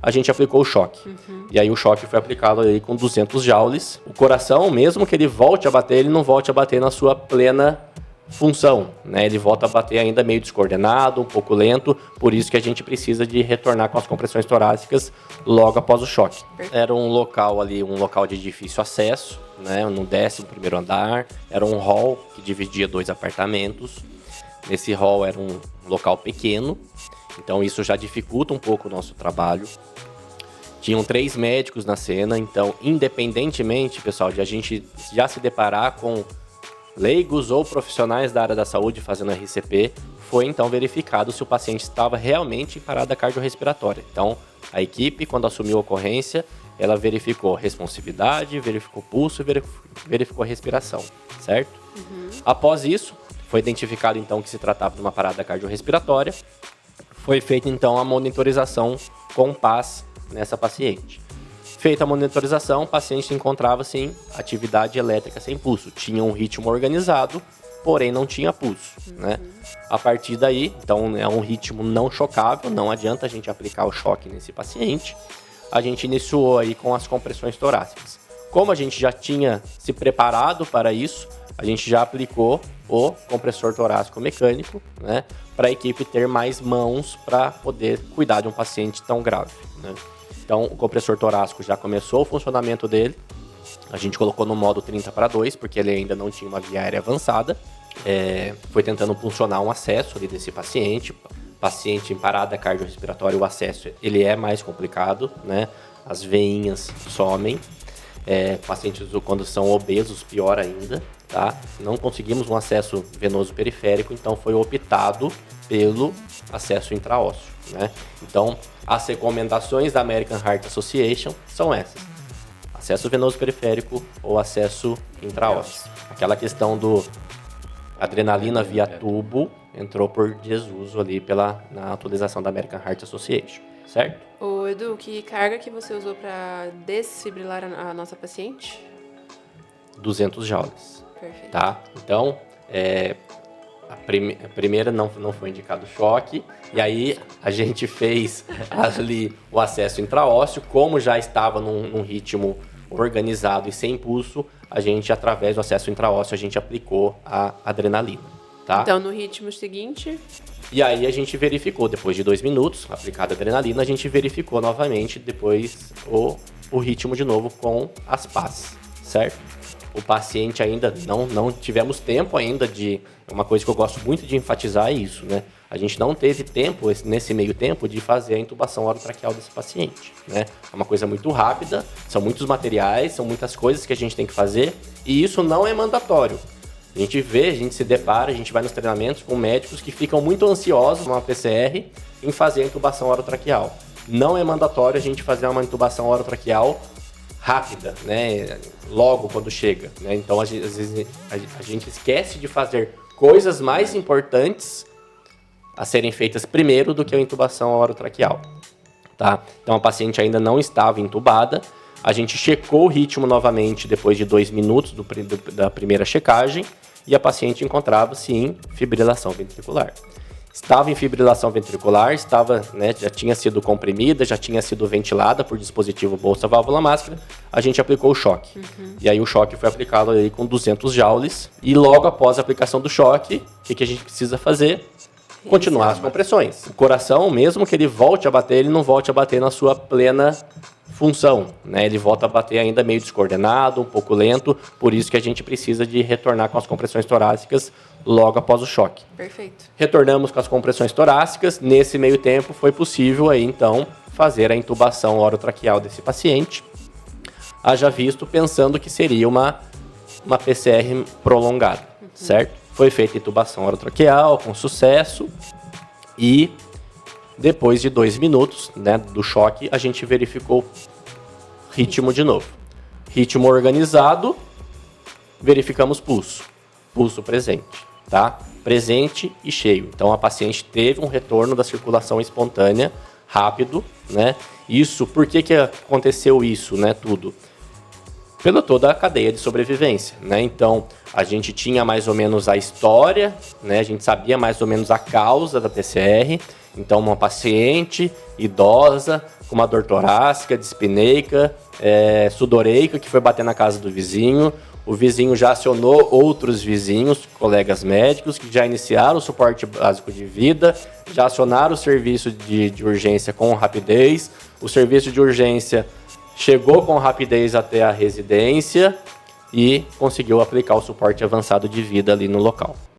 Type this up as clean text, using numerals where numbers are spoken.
a gente aplicou o choque. E aí o choque foi aplicado aí com 200 joules. O coração, mesmo que ele volte a bater, ele não volte a bater na sua plena função, né? Ele volta a bater ainda meio descoordenado, um pouco lento, por isso que a gente precisa de retornar com as compressões torácicas logo após o choque. Era um local ali, um local de difícil acesso, né? No 11º andar, era um hall que dividia 2 apartamentos. Nesse hall era um local pequeno, então isso já dificulta um pouco o nosso trabalho. Tinham 3 médicos na cena, então independentemente, pessoal, de a gente já se deparar com leigos ou profissionais da área da saúde fazendo RCP, foi então verificado se o paciente estava realmente em parada cardiorrespiratória. Então, a equipe, quando assumiu a ocorrência, ela verificou responsividade, verificou pulso e verificou a respiração, certo? Após isso, foi identificado então que se tratava de uma parada cardiorrespiratória. Foi feita então a monitorização com PAS nessa paciente. Feita a monitorização, o paciente encontrava-se em atividade elétrica sem pulso. Tinha um ritmo organizado, porém não tinha pulso, né? A partir daí, então é um ritmo não chocável, não adianta a gente aplicar o choque nesse paciente. A gente iniciou aí com as compressões torácicas. Como a gente já tinha se preparado para isso, a gente já aplicou o compressor torácico mecânico, né? Para a equipe ter mais mãos para poder cuidar de um paciente tão grave, né? Então, o compressor torácico já começou o funcionamento dele. A gente colocou no modo 30/2, porque ele ainda não tinha uma via aérea avançada. Foi tentando funcionar um acesso ali desse paciente. Paciente em parada cardiorrespiratória, o acesso ele é mais complicado, né? As veinhas somem. Pacientes quando são obesos, pior ainda, tá? Não conseguimos um acesso venoso periférico, então foi optado pelo acesso intraósseo, né? Então, as recomendações da American Heart Association são essas: acesso venoso periférico ou acesso intraósseo. Aquela questão do adrenalina via tubo entrou por desuso ali na atualização da American Heart Association, certo? Ô Edu, que carga que você usou para desfibrilar a nossa paciente? 200 joules. Perfeito. Tá? Então, a primeira não foi indicado choque, e aí a gente fez ali o acesso intraósseo. Como já estava num ritmo organizado e sem pulso, a gente, através do acesso intraósseo, a gente aplicou a adrenalina, tá? Então, no ritmo seguinte... E aí a gente verificou, depois de 2 minutos, aplicada a adrenalina, a gente verificou novamente depois o ritmo de novo com as PAS, certo? O paciente ainda não tivemos tempo ainda de... Uma coisa que eu gosto muito de enfatizar é isso, né? A gente não teve tempo, nesse meio tempo, de fazer a intubação orotraqueal desse paciente, né? É uma coisa muito rápida, são muitos materiais, são muitas coisas que a gente tem que fazer, e isso não é mandatório. A gente se depara, a gente vai nos treinamentos com médicos que ficam muito ansiosos numa PCR em fazer a intubação orotraqueal. Não é mandatório a gente fazer uma intubação orotraqueal rápida, né? Logo quando chega, né? Então, às vezes, a gente esquece de fazer coisas mais importantes a serem feitas primeiro do que a intubação orotraqueal, tá? Então, a paciente ainda não estava intubada. A gente checou o ritmo novamente depois de 2 minutos da primeira checagem e a paciente encontrava-se em fibrilação ventricular. Estava em fibrilação ventricular, já tinha sido comprimida, já tinha sido ventilada por dispositivo bolsa válvula máscara. A gente aplicou o choque. E aí o choque foi aplicado aí com 200 joules. E logo após a aplicação do choque, o que a gente precisa fazer? Continuar as compressões. O coração, mesmo que ele volte a bater, ele não volte a bater na sua plena função, né? Ele volta a bater ainda meio descoordenado, um pouco lento, por isso que a gente precisa de retornar com as compressões torácicas logo após o choque. Perfeito. Retornamos com as compressões torácicas. Nesse meio tempo foi possível aí então fazer a intubação orotraqueal desse paciente, haja visto pensando que seria uma PCR prolongada, certo? Foi feita a intubação orotraqueal com sucesso e depois de 2 minutos, né, do choque, a gente verificou ritmo de novo. Ritmo organizado, verificamos pulso. Pulso presente, tá? Presente e cheio. Então, a paciente teve um retorno da circulação espontânea rápido, né? Isso, por que aconteceu isso, né, tudo? Pela toda a cadeia de sobrevivência, né? Então, a gente tinha mais ou menos a história, né? A gente sabia mais ou menos a causa da PCR. Então, uma paciente idosa, com uma dor torácica, dispneica, sudoreica, que foi bater na casa do vizinho. O vizinho já acionou outros vizinhos, colegas médicos, que já iniciaram o suporte básico de vida, já acionaram o serviço de urgência com rapidez. O serviço de urgência chegou com rapidez até a residência e conseguiu aplicar o suporte avançado de vida ali no local.